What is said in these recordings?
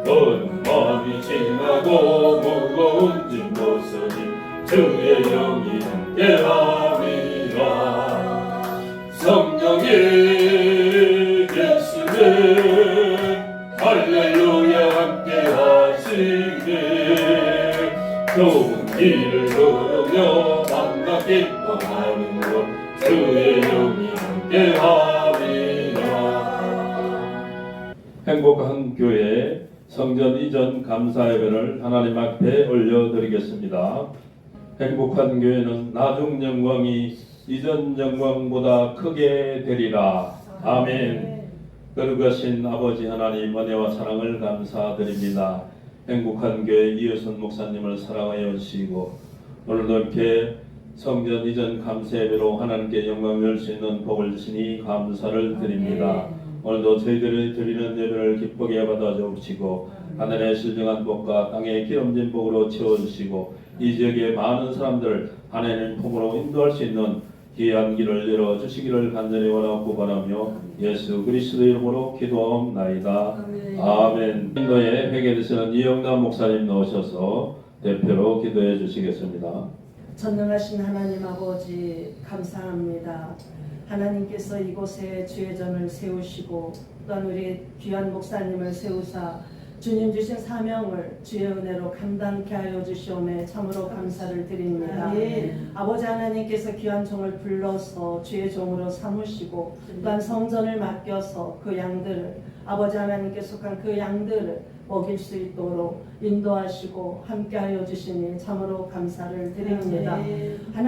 너는 마음이 지나고 무거운 짐 벗으니 주의 영이 함께함이라. 성령이 계시네 할렐루야 함께하시네. 좋은 길을 걸으며 만나 기뻐하는 것 주의 영이 함께함이라. 행복한 교회 성전 이전 감사 예배를 하나님 앞에 올려드리겠습니다. 행복한 교회는 나중 영광이 이전 영광보다 크게 되리라. 아멘. 거룩하신 아버지 하나님 은혜와 사랑을 감사드립니다. 행복한 교회 이효선 목사님을 사랑하여 주시고 오늘도 이렇게 성전 이전 감사 예배로 하나님께 영광을 열 수 있는 복을 주시니 감사를 드립니다. 오늘도 저희들이 드리는 예배를 기쁘게 받아 주시고 하늘의 신령한 복과 땅의 기름진 복으로 채워주시고 이 지역의 많은 사람들을 하나님 품으로 인도할 수 있는 귀한 길을 열어주시기를 간절히 원하고 바라며 예수 그리스도 이름으로 기도하옵나이다. 아멘. 인도에 회개되시는 이영남 목사님 나오셔서 대표로 기도해 주시겠습니다. 전능하신 하나님 아버지 감사합니다. 하나님께서 이곳에 주의전을 세우시고 또한 우리 귀한 목사님을 세우사 주님 주신 사명을 주의 은혜로 감당케 하여 주시오매 참으로 감사를 드립니다. 아버지 하나님께서 귀한 종을 불러서 주의 종으로 삼으시고 또한 성전을 맡겨서 그 양들을 아버지 하나님께 속한 그 양들을 먹일 수 있도록 인도하시고 함께하여 주시니 참으로 감사를 드립니다.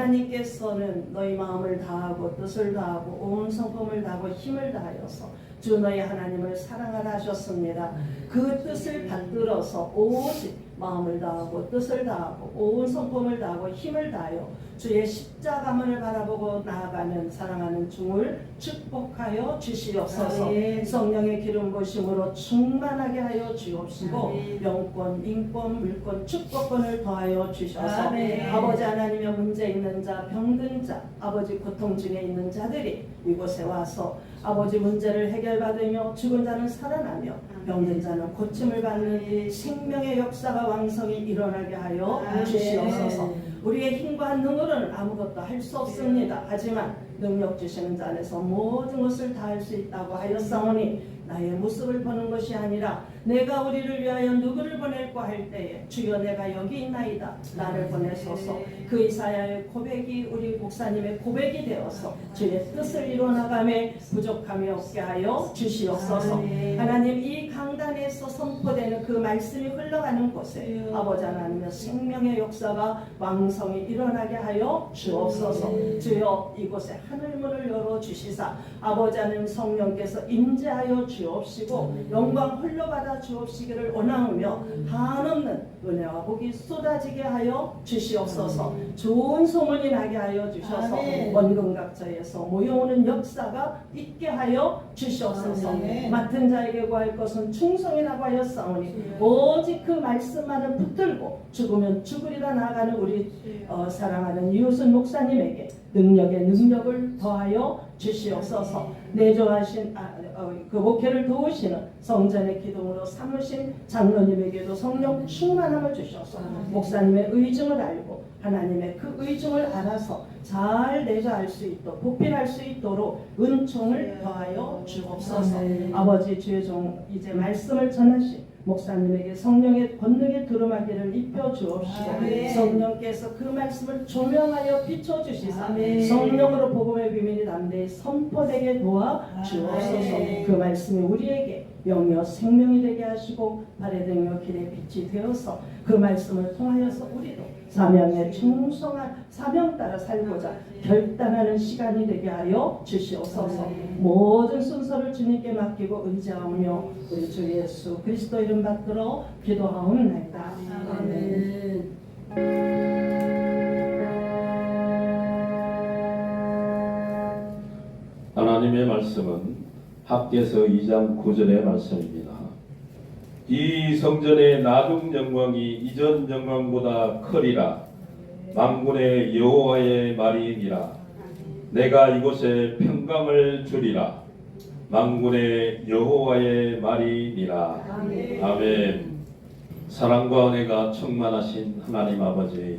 하나님께서는 너희 마음을 다하고 뜻을 다하고 온 성품을 다하고 힘을 다하여서 주 너희 하나님을 사랑하라 하셨습니다. 그 뜻을 받들어서 오직 마음을 다하고 뜻을 다하고 온 성품을 다하고 힘을 다하여 주의 십자가문을 바라보고 나아가는 사랑하는 중을 축복하여 주시옵소서. 성령의 기름 부으심으로 충만하게 하여 주옵시고 영권, 인권, 물권, 축복권을 더하여 주셔서 아버지 하나님의 문제 있는 자, 병든 자, 아버지 고통 중에 있는 자들이 이곳에 와서 아버지 문제를 해결받으며 죽은 자는 살아나며 병든 자는 고침을 받는 생명의 역사가 왕성히 일어나게 하여 주시옵소서. 우리의 힘과 능으로는 아무것도 할 수 없습니다. 하지만 능력 주시는 자 안에서 모든 것을 다 할 수 있다고 하였사오니 나의 모습을 보는 것이 아니라 내가 우리를 위하여 누구를 보낼까 할 때에 주여 내가 여기 있나이다 나를 보내소서. 그 이사야의 고백이 우리 목사님의 고백이 되어서 주의 뜻을 이루어나가며 부족함이 없게 하여 주시옵소서. 하나님 이 강단에서 선포되는 그 말씀이 흘러가는 곳에 아버지 하나님의 생명의 역사가 왕성히 일어나게 하여 주옵소서. 주여 이곳에 하늘문을 열어주시사 아버지 하나님 성령께서 임재하여 주옵시고 영광 홀로 받아 주옵시기를 원하오며 한없는 은혜와 복이 쏟아지게 하여 주시옵소서. 좋은 소문이 나게 하여 주셔서 원근각처에서 모여오는 역사가 있게 하여 주시옵소서. 맡은 자에게 구할 것은 충성이라고 하였사오니 오직 그 말씀만을 붙들고 죽으면 죽으리라 나아가는 우리 사랑하는 이웃은 목사님에게 능력의 능력을 더하여 주시옵소서. 내조하신 그 목회를 도우시는 성전의 기둥으로 삼으신 장로님에게도 성령 충만함을 주셔서 목사님의 의중을 알고 하나님의 그 의중을 알아서 잘 내조할 수 있도록 보필할 수 있도록 은총을 더하여 주옵소서. 아버지 주의 종 이제 말씀을 전하신 목사님에게 성령의 권능의 두루마기를 입혀 주옵시고 성령께서 그 말씀을 조명하여 비춰 주시사 성령으로 복음의 비밀이 담대히 선포되게 도와 주옵소서. 그 말씀이 우리에게 영이요 생명이 되게 하시고 발에 등이요 길의 빛이 되어서 그 말씀을 통하여서 우리도 사명에 충성한 사명 따라 살고자 결단하는 시간이 되게 하여 주시옵소서. 모든 순서를 주님께 맡기고 의지하오며 우리 주 예수 그리스도 이름 받들어 기도하옵나이다. 아멘. 하나님의 말씀은 학개서 2장 9절의 말씀입니다. 이 성전의 나중 영광이 이전 영광보다 크리라. 만군의 여호와의 말이니라. 내가 이곳에 평강을 주리라. 만군의 여호와의 말이니라. 아멘. 아멘. 사랑과 은혜가 충만하신 하나님 아버지,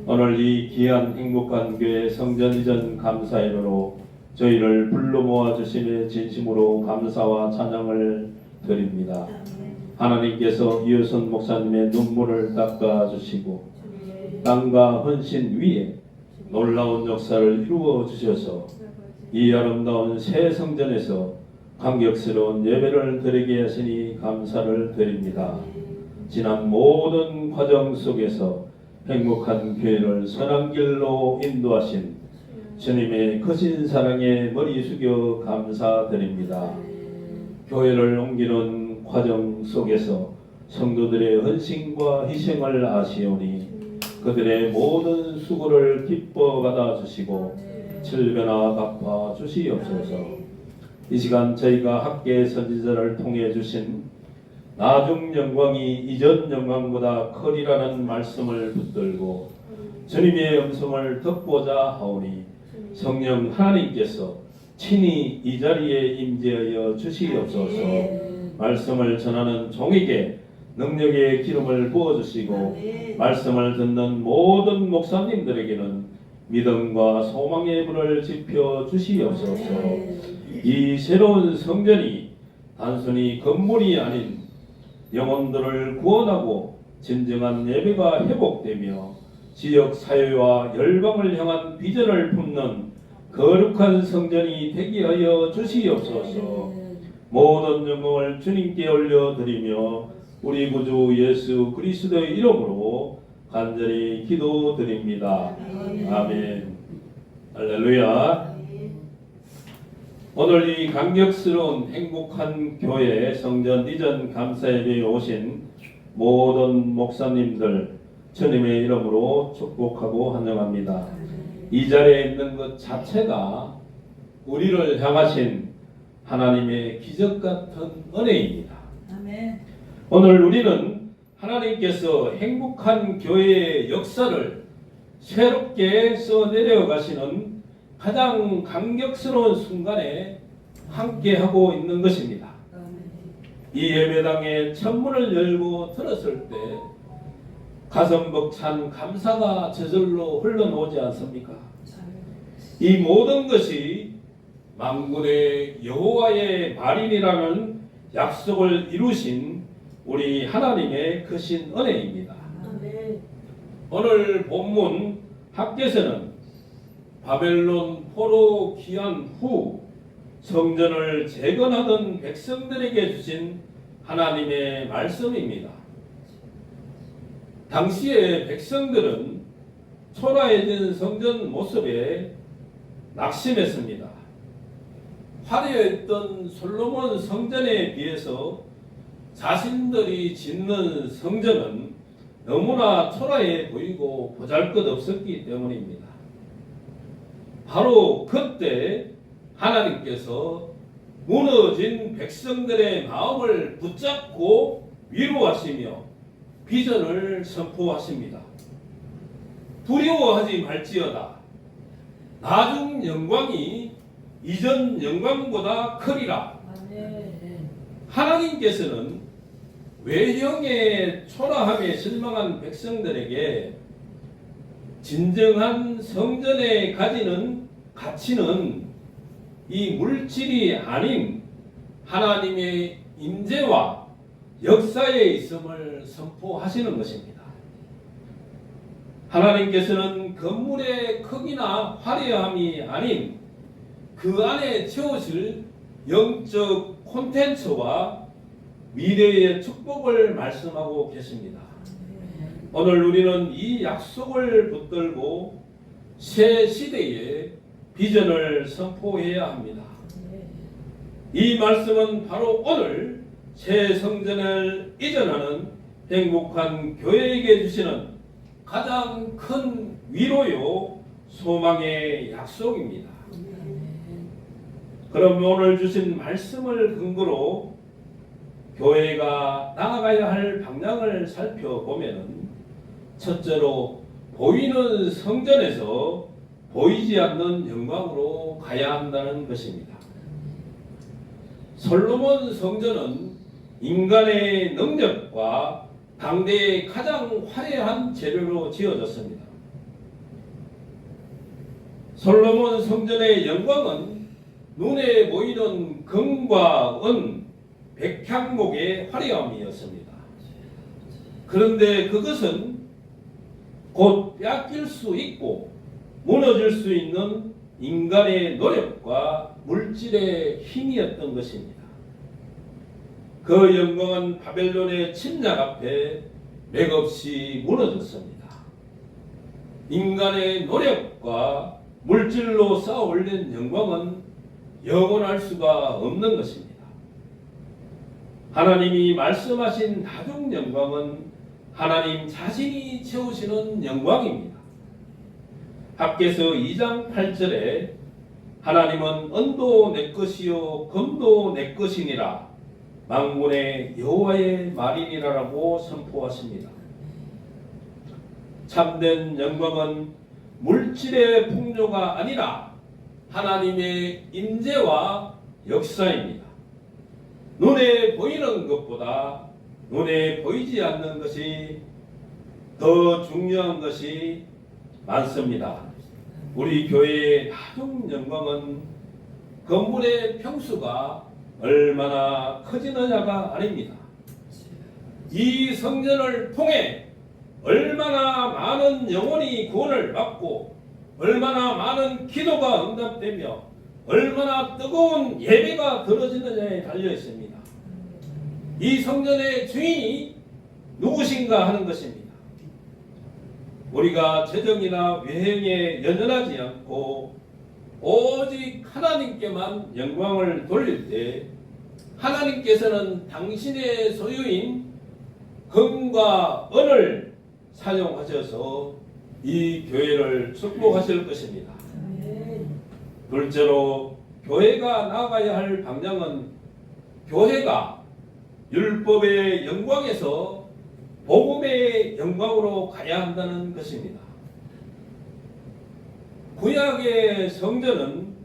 오늘 이 귀한 행복한 교회 성전 이전 감사 예배로 저희를 불러 모아 주심에 진심으로 감사와 찬양을 드립니다. 하나님께서 이효선 목사님의 눈물을 닦아 주시고 땅과 헌신 위에 놀라운 역사를 이루어 주셔서 이 아름다운 새 성전에서 감격스러운 예배를 드리게 하시니 감사를 드립니다. 지난 모든 과정 속에서 행복한 교회를 선한 길로 인도하신 주님의 크신 사랑에 머리 숙여 감사드립니다. 교회를 옮기는 과정 속에서 성도들의 헌신과 희생을 아시오니 그들의 모든 수고를 기뻐 받아주시고 칠배나 갚아 주시옵소서. 이 시간 저희가 학계 선지자를 통해 주신 나중 영광이 이전 영광보다 커리라는 말씀을 붙들고 주님의 음성을 듣고자 하오니 성령 하나님께서 친히 이 자리에 임재하여 주시옵소서. 말씀을 전하는 종에게 능력의 기름을 부어주시고 말씀을 듣는 모든 목사님들에게는 믿음과 소망의 불을 지펴 주시옵소서. 이 새로운 성전이 단순히 건물이 아닌 영혼들을 구원하고 진정한 예배가 회복되며 지역 사회와 열방을 향한 비전을 품는 거룩한 성전이 되게 하여 주시옵소서. 모든 영광을 주님께 올려드리며 우리 구주 예수 그리스도의 이름으로 간절히 기도드립니다. 아멘. 할렐루야. 오늘 이 감격스러운 행복한 교회 성전 이전 감사예배에 오신 모든 목사님들 주님의 이름으로 축복하고 환영합니다. 이 자리에 있는 것 자체가 우리를 향하신 하나님의 기적 같은 은혜입니다. 아멘. 오늘 우리는 하나님께서 행복한 교회의 역사를 새롭게 써내려 가시는 가장 감격스러운 순간에 함께하고 있는 것입니다. 이 예배당의 천문을 열고 들었을 때 가슴 벅찬 감사가 저절로 흘러나오지 않습니까? 이 모든 것이 만군의 여호와의 말이니라는 약속을 이루신 우리 하나님의 크신 은혜입니다. 오늘 본문 학개서는 바벨론 포로 귀환 후 성전을 재건하던 백성들에게 주신 하나님의 말씀입니다. 당시의 백성들은 초라해진 성전 모습에 낙심했습니다. 화려했던 솔로몬 성전에 비해서 자신들이 짓는 성전은 너무나 초라해 보이고 보잘것없었기 때문입니다. 바로 그때 하나님께서 무너진 백성들의 마음을 붙잡고 위로하시며 비전을 선포하십니다. 두려워하지 말지어다. 나중 영광이 이전 영광보다 크리라. 하나님께서는 외형의 초라함에 실망한 백성들에게 진정한 성전에 가지는 가치는 이 물질이 아닌 하나님의 임재와 역사에 있음을 선포하시는 것입니다. 하나님께서는 건물의 크기나 화려함이 아닌 그 안에 채워질 영적 콘텐츠와 미래의 축복을 말씀하고 계십니다. 오늘 우리는 이 약속을 붙들고 새 시대의 비전을 선포해야 합니다. 이 말씀은 바로 오늘 새 성전을 이전하는 행복한 교회에게 주시는 가장 큰 위로요 소망의 약속입니다. 그럼 오늘 주신 말씀을 근거로 교회가 나아가야 할 방향을 살펴보면 첫째로 보이는 성전에서 보이지 않는 영광으로 가야 한다는 것입니다. 솔로몬 성전은 인간의 능력과 당대의 가장 화려한 재료로 지어졌습니다. 솔로몬 성전의 영광은 눈에 보이는 금과 은, 백향목의 화려함이었습니다. 그런데 그것은 곧 빼앗길 수 있고 무너질 수 있는 인간의 노력과 물질의 힘이었던 것입니다. 그 영광은 바벨론의 침략 앞에 맥없이 무너졌습니다. 인간의 노력과 물질로 쌓아 올린 영광은 영원할 수가 없는 것입니다. 하나님이 말씀하신 다중 영광은 하나님 자신이 채우시는 영광입니다. 학개서 2장 8절에 하나님은 은도 내 것이요 금도 내 것이니라 만군의 여호와의 말이니라라고 선포하십니다. 참된 영광은 물질의 풍요가 아니라 하나님의 임재와 역사입니다. 눈에 보이는 것보다 눈에 보이지 않는 것이 더 중요한 것이 많습니다. 우리 교회의 다중 영광은 건물의 평수가 얼마나 커지느냐가 아닙니다. 이 성전을 통해 얼마나 많은 영혼이 구원을 받고 얼마나 많은 기도가 응답되며 얼마나 뜨거운 예배가 드러지느냐에 달려 있습니다. 이 성전의 주인이 누구신가 하는 것입니다. 우리가 재정이나 외행에 연연하지 않고 오직 하나님께만 영광을 돌릴 때 하나님께서는 당신의 소유인 금과 은을 사용하셔서 이 교회를 축복하실 것입니다. 둘째로 교회가 나아가야 할 방향은 교회가 율법의 영광에서 복음의 영광으로 가야 한다는 것입니다. 구약의 성전은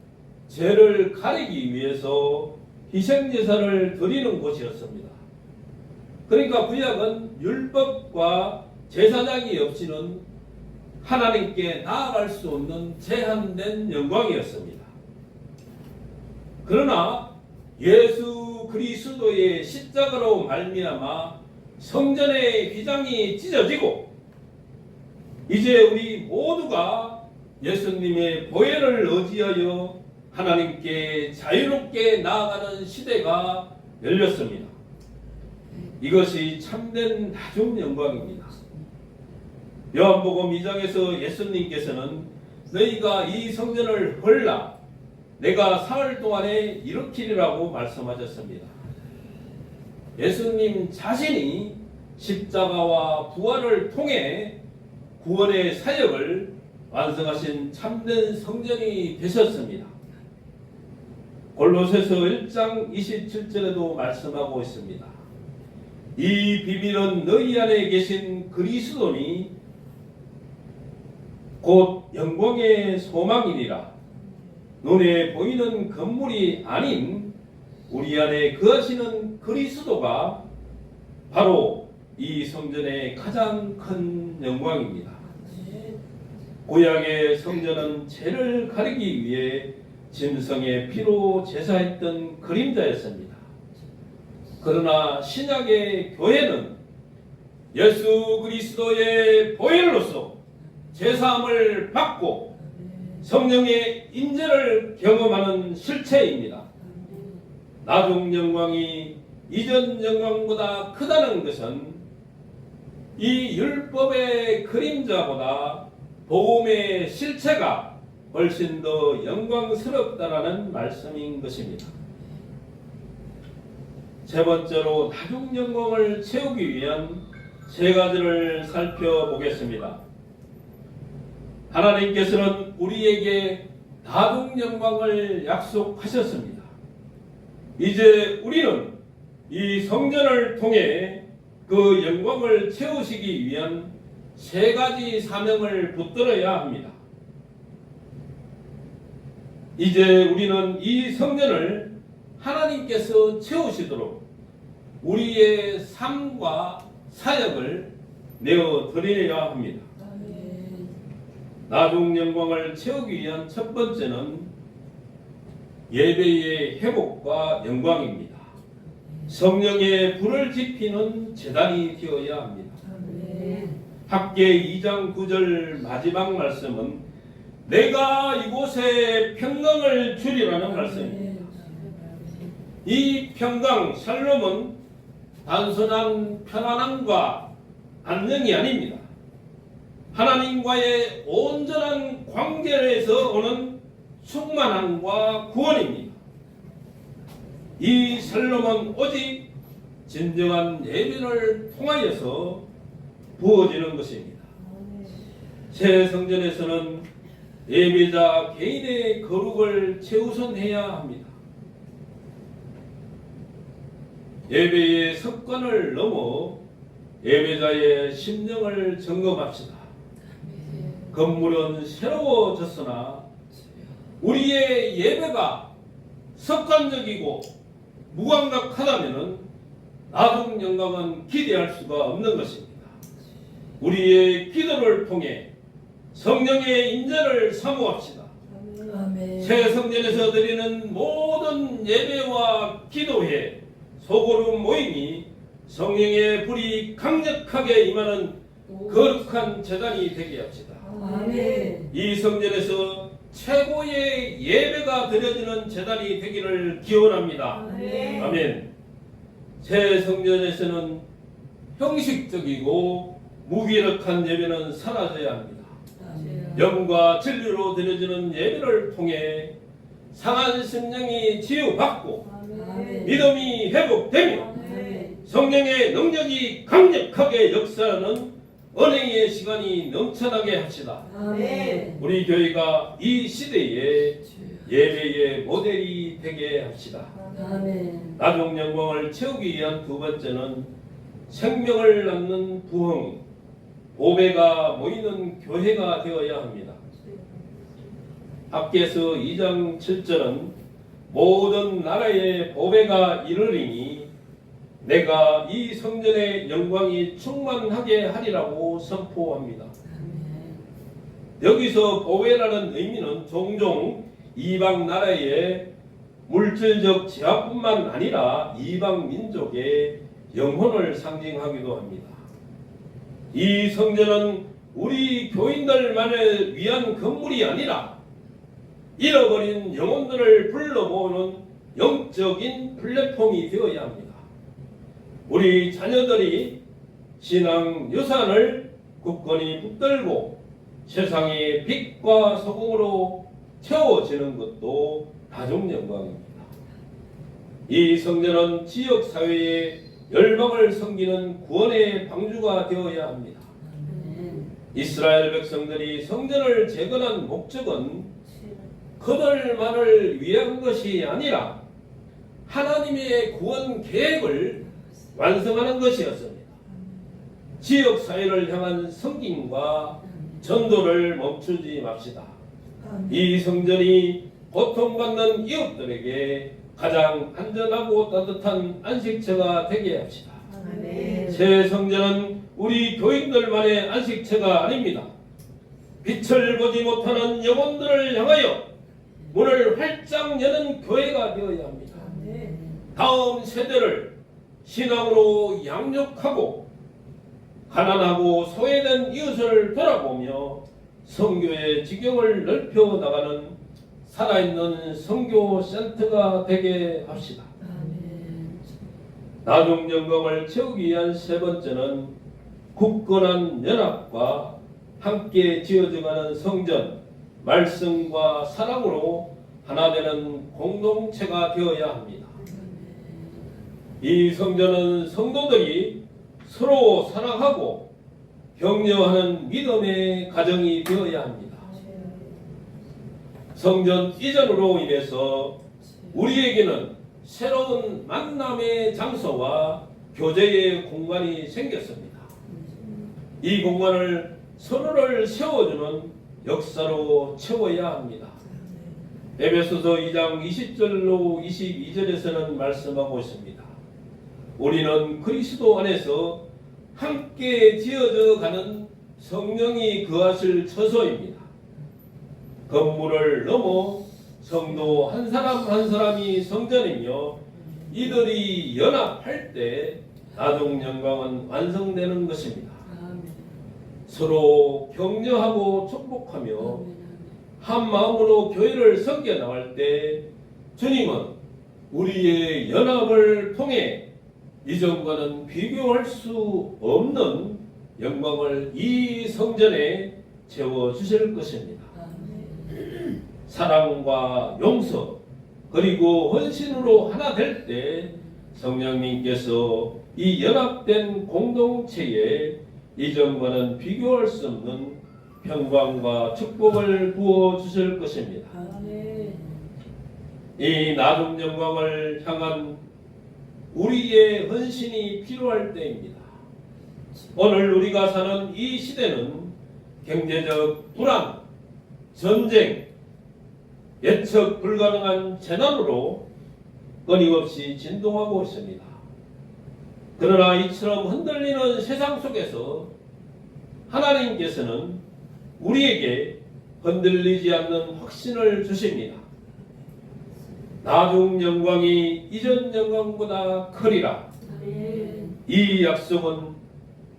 죄를 가리기 위해서 희생제사를 드리는 곳이었습니다. 그러니까 구약은 율법과 제사장이 없이는 하나님께 나아갈 수 없는 제한된 영광이었습니다. 그러나 예수 그리스도의 십자가로 말미암아 성전의 휘장이 찢어지고 이제 우리 모두가 예수님의 보혈을 의지하여 하나님께 자유롭게 나아가는 시대가 열렸습니다. 이것이 참된 다중 영광입니다. 요한복음 2장에서 예수님께서는 너희가 이 성전을 헐라 내가 사흘 동안에 일으키리라고 말씀하셨습니다. 예수님 자신이 십자가와 부활을 통해 구원의 사역을 완성하신 참된 성전이 되셨습니다. 골로새서 1장 27절에도 말씀하고 있습니다. 이 비밀은 너희 안에 계신 그리스도니 곧 영광의 소망이니라. 눈에 보이는 건물이 아닌 우리 안에 거하시는 그리스도가 바로 이 성전의 가장 큰 영광입니다. 구약의 성전은 죄를 가리기 위해 짐승의 피로 제사했던 그림자였습니다. 그러나 신약의 교회는 예수 그리스도의 보혈로서 제사함을 받고 성령의 임재를 경험하는 실체입니다. 나중 영광이 이전 영광보다 크다는 것은 이 율법의 그림자보다 복음의 실체가 훨씬 더 영광스럽다라는 말씀인 것입니다. 세 번째로 다중 영광을 채우기 위한 세 가지를 살펴보겠습니다. 하나님께서는 우리에게 다중 영광을 약속하셨습니다. 이제 우리는 이 성전을 통해 그 영광을 채우시기 위한 세 가지 사명을 붙들어야 합니다. 이제 우리는 이 성전을 하나님께서 채우시도록 우리의 삶과 사역을 내어드려야 합니다. 나중 영광을 채우기 위한 첫 번째는 예배의 회복과 영광입니다. 성령의 불을 지피는 제단이 되어야 합니다. 학계 2장 9절 마지막 말씀은 내가 이곳에 평강을 주리라는 말씀입니다. 이 평강, 샬롬은 단순한 편안함과 안녕이 아닙니다. 하나님과의 온전한 관계에서 오는 충만함과 구원입니다. 이 샬롬은 오직 진정한 예배를 통하여서 부어지는 것입니다. 새 성전에서는 예배자 개인의 거룩을 최우선해야 합니다. 예배의 습관을 넘어 예배자의 심령을 점검합시다. 건물은 새로워졌으나 우리의 예배가 습관적이고 무감각하다면 나중 영광은 기대할 수가 없는 것입니다. 우리의 기도를 통해 성령의 인자를 사모합시다. 새 성전에서 드리는 모든 예배와 기도회, 소그룹 모임이 성령의 불이 강력하게 임하는 거룩한 제단이 되게 합시다. 이 성전에서 최고의 예배가 드려지는 제단이 되기를 기원합니다. 아멘. 새 성전에서는 형식적이고 무기력한 예배는 사라져야 합니다. 영과 진리로 드려지는 예배를 통해 상한 심령이 치유받고 믿음이 회복되며 성령의 능력이 강력하게 역사하는 은혜의 시간이 넘쳐나게 합시다. 우리 교회가 이 시대에 예배의 모델이 되게 합시다. 나중 영광을 채우기 위한 두 번째는 생명을 낳는 부흥, 보배가 모이는 교회가 되어야 합니다. 학개서 2장 7절은 모든 나라의 보배가 이르리니 내가 이 성전의 영광이 충만하게 하리라고 선포합니다. 여기서 보배라는 의미는 종종 이방 나라의 물질적 제약뿐만 아니라 이방 민족의 영혼을 상징하기도 합니다. 이 성전은 우리 교인들만을 위한 건물이 아니라 잃어버린 영혼들을 불러 모으는 영적인 플랫폼이 되어야 합니다. 우리 자녀들이 신앙 유산을 굳건히 붙들고 세상의 빛과 소금으로 채워지는 것도 나중 영광입니다. 이 성전은 지역 사회의 열방을 섬기는 구원의 방주가 되어야 합니다. 이스라엘 백성들이 성전을 재건한 목적은 그들만을 위한 것이 아니라 하나님의 구원 계획을 완성하는 것이었습니다. 지역 사회를 향한 섬김과 전도를 멈추지 맙시다. 이 성전이 고통받는 이웃들에게 가장 안전하고 따뜻한 안식처가 되게 합시다. 새 성전은 우리 교인들만의 안식처가 아닙니다. 빛을 보지 못하는 영혼들을 향하여 문을 활짝 여는 교회가 되어야 합니다. 다음 세대를 신앙으로 양육하고 가난하고 소외된 이웃을 돌아보며 선교의 지경을 넓혀 나가는 살아있는 선교 센터가 되게 합시다. 나중 영광을 채우기 위한 세 번째는 굳건한 연합과 함께 지어져가는 성전, 말씀과 사랑으로 하나 되는 공동체가 되어야 합니다. 이 성전은 성도들이 서로 사랑하고 격려하는 믿음의 가정이 되어야 합니다. 성전 이전으로 인해서 우리에게는 새로운 만남의 장소와 교제의 공간이 생겼습니다. 이 공간을 서로를 세워주는 역사로 채워야 합니다. 에베소서 2장 20절로 22절에서는 말씀하고 있습니다. 우리는 그리스도 안에서 함께 지어져 가는 성령이 거하실 처소입니다. 건물을 넘어 성도 한 사람 한 사람이 성전이며 이들이 연합할 때 나중 영광은 완성되는 것입니다. 서로 격려하고 축복하며 한 마음으로 교회를 섬겨 나갈 때 주님은 우리의 연합을 통해 이전과는 비교할 수 없는 영광을 이 성전에 채워 주실 것입니다. 사랑과 용서 그리고 헌신으로 하나 될 때 성령님께서 이 연합된 공동체에 이전과는 비교할 수 없는 평강과 축복을 부어 주실 것입니다. 이 나중 영광을 향한 우리의 헌신이 필요할 때입니다. 오늘 우리가 사는 이 시대는 경제적 불안, 전쟁, 예측 불가능한 재난으로 끊임없이 진동하고 있습니다. 그러나 이처럼 흔들리는 세상 속에서 하나님께서는 우리에게 흔들리지 않는 확신을 주십니다. 나중 영광이 이전 영광보다 크리라. 이 약속은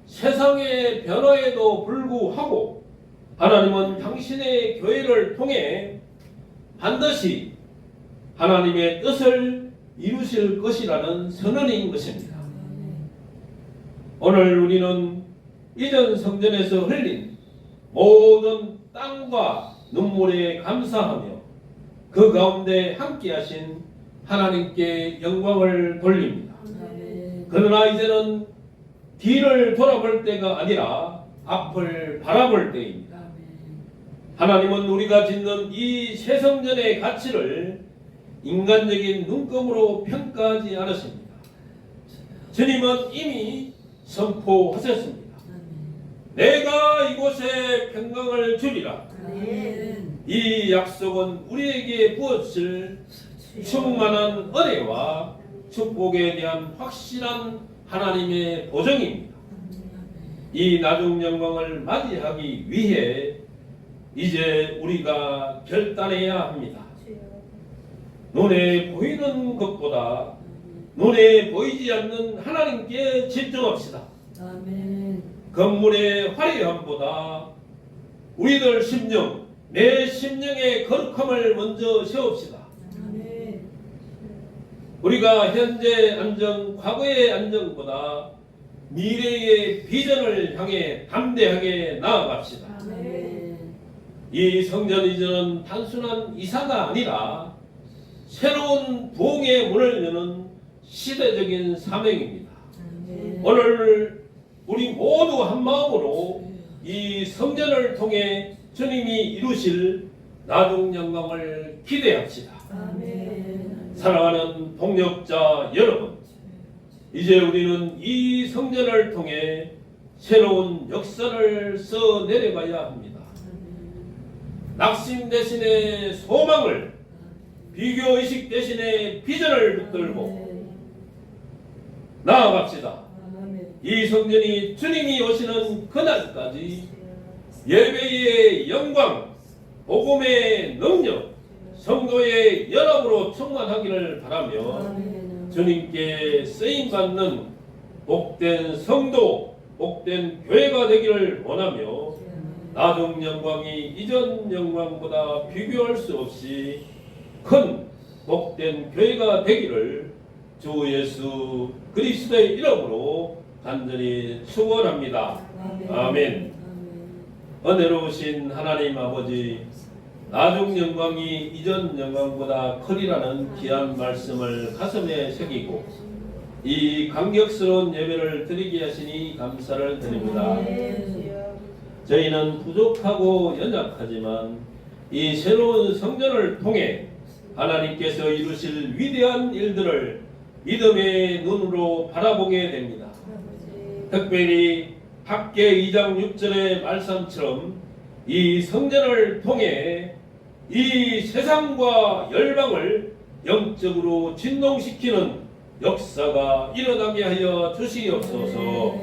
세상의 변화에도 불구하고 하나님은 당신의 교회를 통해 반드시 하나님의 뜻을 이루실 것이라는 선언인 것입니다. 오늘 우리는 이전 성전에서 흘린 모든 땀과 눈물에 감사하며 그 가운데 함께하신 하나님께 영광을 돌립니다. 그러나 이제는 뒤를 돌아볼 때가 아니라 앞을 바라볼 때입니다. 하나님은 우리가 짓는 이 새 성전의 가치를 인간적인 눈금으로 평가하지 않으십니다. 주님은 이미 선포하셨습니다. 내가 이곳에 평강을 주리라. 이 약속은 우리에게 부어질 충만한 은혜와 축복에 대한 확실한 하나님의 보증입니다. 이 나중 영광을 맞이하기 위해 이제 우리가 결단해야 합니다. 눈에 보이는 것보다 눈에 보이지 않는 하나님께 집중합시다. 건물의 화려함보다 우리들 심령, 내 심령의 거룩함을 먼저 세웁시다. 우리가 현재 안정, 과거의 안정보다 미래의 비전을 향해 담대하게 나아갑시다. 이 성전 이전은 단순한 이사가 아니라 새로운 부흥의 문을 여는 시대적인 사명입니다. 오늘 우리 모두 한 마음으로 이 성전을 통해 주님이 이루실 나중 영광을 기대합시다. 사랑하는 동역자 여러분, 이제 우리는 이 성전을 통해 새로운 역사를 써 내려가야 합니다. 낙심 대신에 소망을, 비교의식 대신에 비전을 붙들고 나아갑시다. 이 성전이 주님이 오시는 그날까지 예배의 영광, 복음의 능력, 성도의 연합으로 충만하기를 바라며 주님께 쓰임받는 복된 성도, 복된 교회가 되기를 원하며 나중 영광이 이전 영광보다 비교할 수 없이 큰 복된 교회가 되기를 주 예수 그리스도의 이름으로 간절히 축원합니다. 아멘. 은혜로우신 하나님 아버지, 나중 영광이 이전 영광보다 크리라는 귀한 말씀을 가슴에 새기고 이 감격스러운 예배를 드리게 하시니 감사를 드립니다. 저희는 부족하고 연약하지만 이 새로운 성전을 통해 하나님께서 이루실 위대한 일들을 믿음의 눈으로 바라보게 됩니다. 특별히 학계 2장 6절의 말씀처럼 이 성전을 통해 이 세상과 열방을 영적으로 진동시키는 역사가 일어나게 하여 주시옵소서.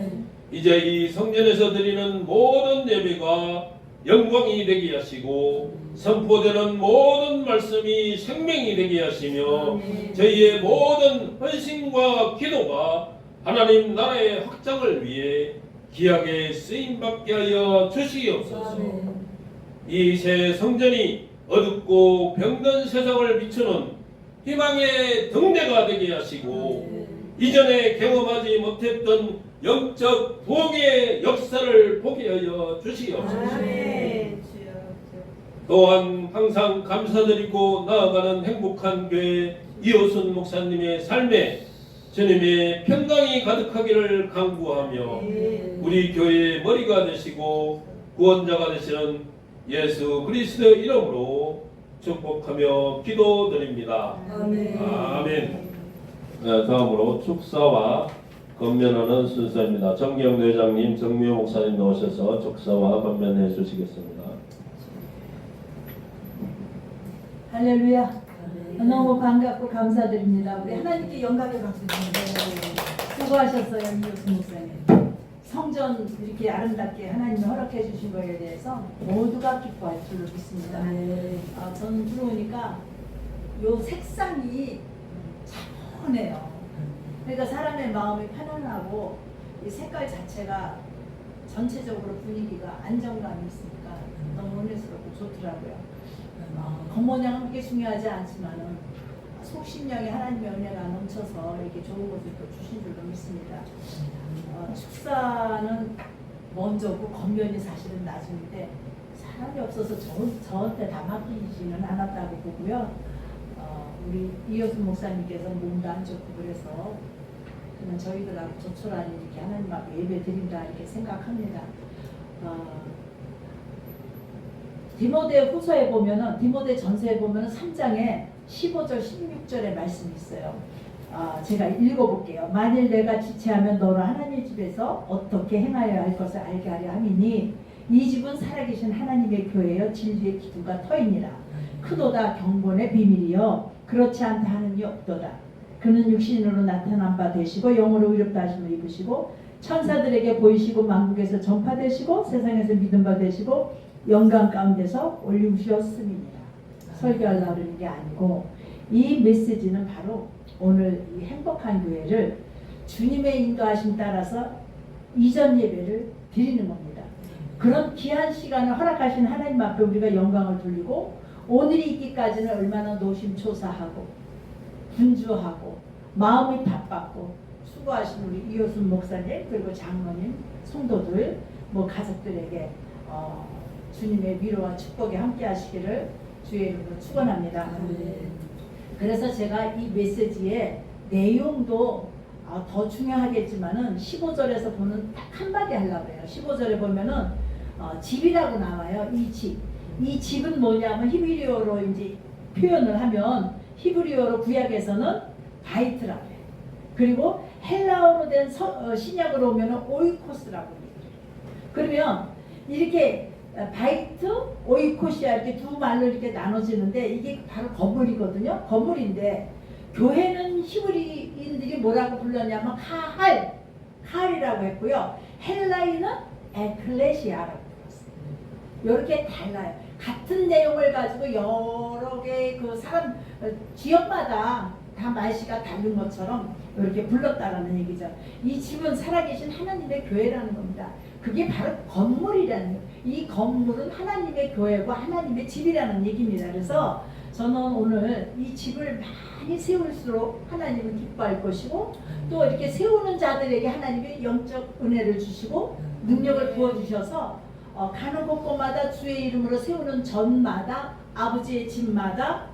이제 이 성전에서 드리는 모든 예배가 영광이 되게 하시고 선포되는 모든 말씀이 생명이 되게 하시며 저희의 모든 헌신과 기도가 하나님 나라의 확장을 위해 귀하게 쓰임받게 하여 주시옵소서. 이 새 성전이 어둡고 병든 세상을 비추는 희망의 등대가 되게 하시고 이전에 경험하지 못했던 영적 부흥의 역사를 보게 하여 주시옵소서. 또한 항상 감사드리고 나아가는 행복한 교회 이호순 목사님의 삶에 주님의 평강이 가득하기를 간구하며 우리 교회의 머리가 되시고 구원자가 되시는 예수 그리스도의 이름으로 축복하며 기도드립니다. 아멘. 다음으로 축사와 건면하는 순서입니다. 정경 회장님, 정미호 목사님 나오셔서 축사와 건면해 주시겠습니다. 할렐루야. 너무 반갑고 감사드립니다. 우리 하나님께 영광의 박수 드립니다. 수고하셨어요, 이호순 목사님. 성전 이렇게 아름답게 하나님이 허락해 주신 거에 대해서 모두가 기뻐할 줄로 믿습니다. 저는 들어오니까 요 색상이 차분해요. 그러니까 사람의 마음이 편안하고 이 색깔 자체가 전체적으로 분위기가 안정감이 있으니까 너무 은혜스럽고 좋더라고요. 겉모양은 그렇게 중요하지 않지만은 속심령이 하나님의 은혜가 넘쳐서 이렇게 좋은 것을 또 주신 줄로 믿습니다. 축사는 먼저고 건면이 사실은 나중인데 사람이 없어서 저한테 다 맡기지는 않았다고 보고요. 우리 이호순 목사님께서 몸도 안 좋고 그래서 그냥 저희들하고 조촐하니 이렇게 하나님 앞에 예배 드린다 이렇게 생각합니다. 디모데 후서에 보면은 디모데 전서에 보면은 3장에 15절 16절의 말씀이 있어요. 제가 읽어볼게요. 만일 내가 지체하면 너로 하나님의 집에서 어떻게 행하여야 할 것을 알게 하려 함이니 이 집은 살아계신 하나님의 교회여 진리의 기둥과 터이니라. 크도다 경건의 비밀이여 그렇지 않다 하는 이 없도다. 그는 육신으로 나타난 바 되시고 영으로 의롭다 하심을 입으시고 천사들에게 보이시고 만국에서 전파되시고 세상에서 믿음 바 되시고 영광 가운데서 올리우셨음이니라. 설교하려고 하는 게 아니고 이 메시지는 바로 오늘 이 행복한 교회를 주님의 인도하심 따라서 이전 예배를 드리는 겁니다. 그런 귀한 시간을 허락하신 하나님 앞에 우리가 영광을 돌리고 오늘이 있기까지는 얼마나 노심초사하고 분주하고 마음이 바빴고 수고하신 우리 이호순 목사님 그리고 장로님 성도들 뭐 가족들에게 주님의 위로와 축복이 함께 하시기를 주의 이름으로 축원합니다. 그래서 제가 이 메시지의 내용도 더 중요하겠지만은 15절에서 보는 딱 한마디 하려고 해요. 15절에 보면은 집이라고 나와요. 이 집은 뭐냐면 히브리어로 이제 표현을 하면 히브리어로 구약에서는 바이트라고 해요. 그리고 헬라어로 된 신약으로 오면은 오이코스라고 해요. 그러면 이렇게 바이트, 오이코시아 이렇게 두 말로 이렇게 나눠지는데 이게 바로 건물이거든요. 건물인데 교회는 히브리인들이 뭐라고 불렀냐면 카할이라고 했고요. 헬라인은 에클레시아라고 불렀어요. 이렇게 달라요. 같은 내용을 가지고 여러 개의 그 사람 지역마다 다 말씨가 다른 것처럼 이렇게 불렀다라는 얘기죠. 이 집은 살아계신 하나님의 교회라는 겁니다. 그게 바로 건물이라는 거예요. 이 건물은 하나님의 교회고 하나님의 집이라는 얘기입니다. 그래서 저는 오늘 이 집을 많이 세울수록 하나님은 기뻐할 것이고 또 이렇게 세우는 자들에게 하나님의 영적 은혜를 주시고 능력을 부어주셔서 가는 곳곳마다 주의 이름으로 세우는 전마다 아버지의 집마다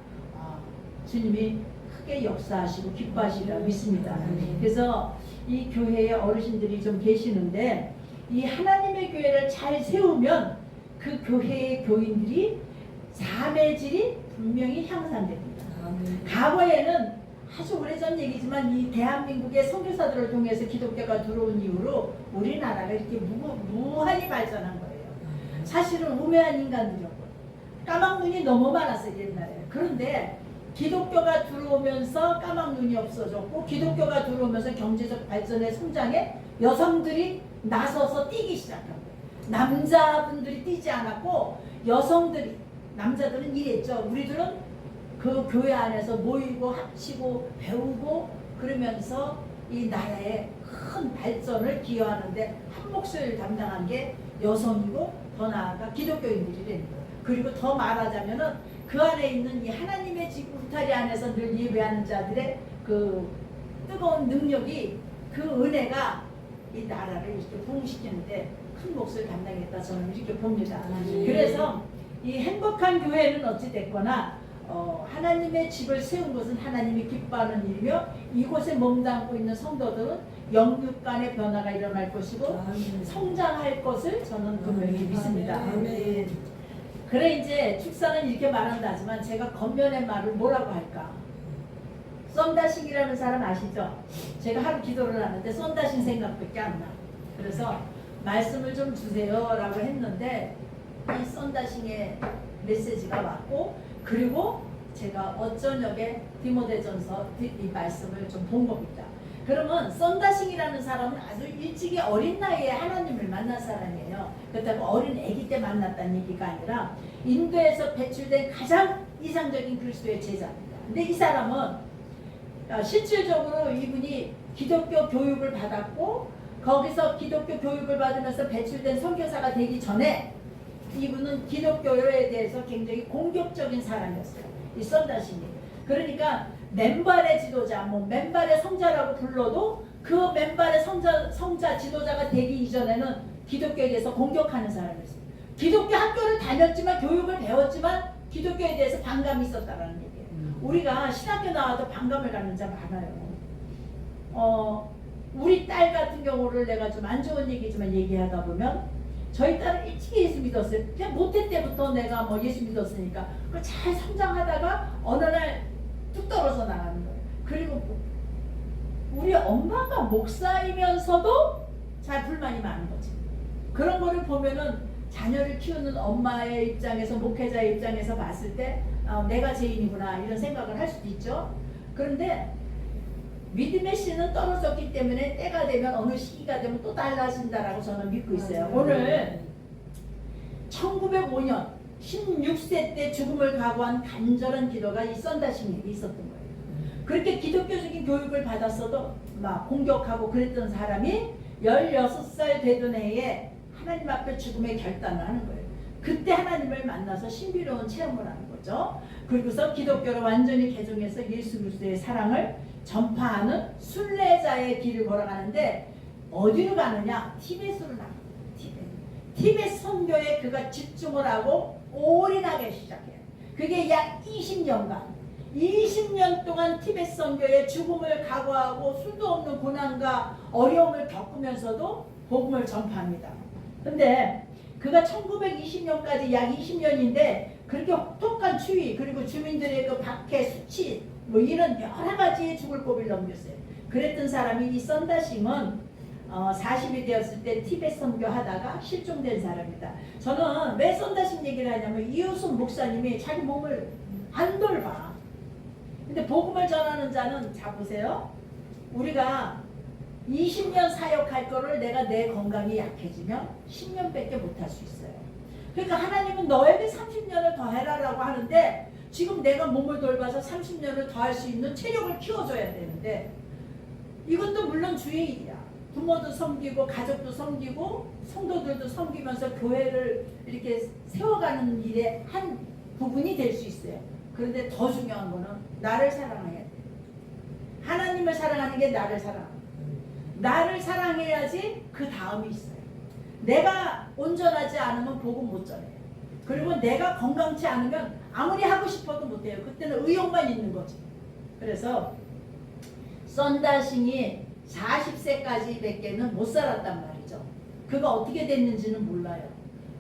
주님이 크게 역사하시고 기뻐하시리라 믿습니다. 그래서 이 교회에 어르신들이 좀 계시는데 이 하나님의 교회를 잘 세우면 그 교회의 교인들이 삶의 질이 분명히 향상됩니다. 과거에는 아주 오래전 얘기지만 이 대한민국의 선교사들을 통해서 기독교가 들어온 이후로 우리나라가 이렇게 무한히 발전한 거예요. 사실은 우매한 인간들이었고 까막 눈이 너무 많았어요 옛날에. 그런데 기독교가 들어오면서 까막 눈이 없어졌고, 기독교가 들어오면서 경제적 발전의 성장에 여성들이 나서서 뛰기 시작한 거예요. 남자분들이 뛰지 않았고 여성들이, 남자들은 일했죠. 우리들은 그 교회 안에서 모이고 합치고 배우고 그러면서 이 나라의 큰 발전을 기여하는데 한 몫을 담당한 게 여성이고 더 나아가 기독교인들이 되는 거예요. 그리고 더 말하자면은 그 안에 있는 이 하나님의 집 울타리 안에서 늘 예배하는 자들의 그 뜨거운 능력이, 그 은혜가 이 나라를 이렇게 부흥시키는데 큰 몫을 담당했다, 저는 이렇게 봅니다. 그래서 이 행복한 교회는 어찌 됐거나 하나님의 집을 세운 것은 하나님이 기뻐하는 일이며, 이곳에 몸담고 있는 성도들은 영육 간의 변화가 일어날 것이고 성장할 것을 저는 분명히 믿습니다. 그래 이제 축사는 이렇게 말한다 하지만 제가 겉면의 말을 뭐라고 할까? 썬다싱이라는 사람 아시죠? 제가 하루 기도를 하는데 썬다싱 생각밖에 안 나. 그래서 말씀을 좀 주세요 라고 했는데 이 썬다싱의 메시지가 왔고, 그리고 제가 어쩌녁에 디모데전서 이 말씀을 좀 본 겁니다. 그러면 썬다싱이라는 사람은 아주 일찍이 어린 나이에 하나님을 만난 사람이에요. 그렇다고 어린 아기 때 만났다는 얘기가 아니라 인도에서 배출된 가장 이상적인 그리스도의 제자입니다. 근데 이 사람은 실질적으로 이분이 기독교 교육을 받았고, 거기서 기독교 교육을 받으면서 배출된 선교사가 되기 전에 이분은 기독교에 대해서 굉장히 공격적인 사람이었어요. 이 썬다싱이. 그러니까 맨발의 지도자, 뭐 맨발의 성자라고 불러도 그 맨발의 성자 지도자가 되기 이전에는 기독교에 대해서 공격하는 사람이었어요. 기독교 학교를 다녔지만, 교육을 배웠지만 기독교에 대해서 반감이 있었다는 얘기예요. 우리가 신학교 나와도 반감을 갖는 자 많아요. 우리 딸 같은 경우를 내가 좀 안 좋은 얘기지만 얘기하다 보면, 저희 딸은 일찍 예수 믿었어요. 그냥 모태 때부터 내가 뭐 예수 믿었으니까 그걸 잘 성장하다가 어느 날 뚝 떨어져 나가는 거예요. 그리고 우리 엄마가 목사이면서도 잘 불만이 많은 거지. 그런 거를 보면은 자녀를 키우는 엄마의 입장에서, 목회자의 입장에서 봤을 때 내가 죄인이구나 이런 생각을 할 수도 있죠. 그런데 믿음의 씨는 떨어졌기 때문에 때가 되면, 어느 시기가 되면 또 달라진다라고 저는 믿고 있어요. 오늘 1905년 16세 때 죽음을 각오한 간절한 기도가 이 썬다싱에게 있었던 거예요. 그렇게 기독교적인 교육을 받았어도 막 공격하고 그랬던 사람이 16살 되던 해에 하나님 앞에 죽음의 결단을 하는 거예요. 그때 하나님을 만나서 신비로운 체험을 하는 거죠. 그리고서 기독교를 완전히 개종해서 예수 그리스도의 사랑을 전파하는 순례자의 길을 걸어가는데, 어디로 가느냐? 티벳으로 나갑니다. 티벳 선교에 그가 집중을 하고 올인하기 시작해요. 그게 약 20년 동안 티벳 선교에 죽음을 각오하고 수도 없는 고난과 어려움을 겪으면서도 복음을 전파합니다. 근데 그가 1920년까지 약 20년인데 그렇게 혹독한 추위, 그리고 주민들의 그 박해, 수치, 뭐 이런 여러 가지의 죽을 고비를 넘겼어요. 그랬던 사람이 이 썬다싱은 40이 되었을 때 티벳 선교하다가 실종된 사람입니다. 저는 왜 썬다싱 얘기를 하냐면, 이효순 목사님이 자기 몸을 안 돌봐. 근데 복음을 전하는 자는, 자 보세요. 우리가 20년 사역할 거를 내가 내 건강이 약해지면 10년밖에 못할 수 있어요. 그러니까 하나님은 너에게 30년을 더 해라라고 하는데, 지금 내가 몸을 돌봐서 30년을 더 할 수 있는 체력을 키워줘야 되는데, 이것도 물론 주의 일이야. 부모도 섬기고 가족도 섬기고 성도들도 섬기면서 교회를 이렇게 세워가는 일의 한 부분이 될 수 있어요. 그런데 더 중요한 거는 나를 사랑해야 돼. 하나님을 사랑하는 게 나를 사랑하는 거예요. 나를 사랑해야지 그 다음이 있어요. 내가 온전하지 않으면 복음 못 전해요. 그리고 내가 건강치 않으면 아무리 하고 싶어도 못해요. 그때는 의욕만 있는 거지. 그래서 썬다싱이 40세까지 밖에는 못 살았단 말이죠. 그가 어떻게 됐는지는 몰라요.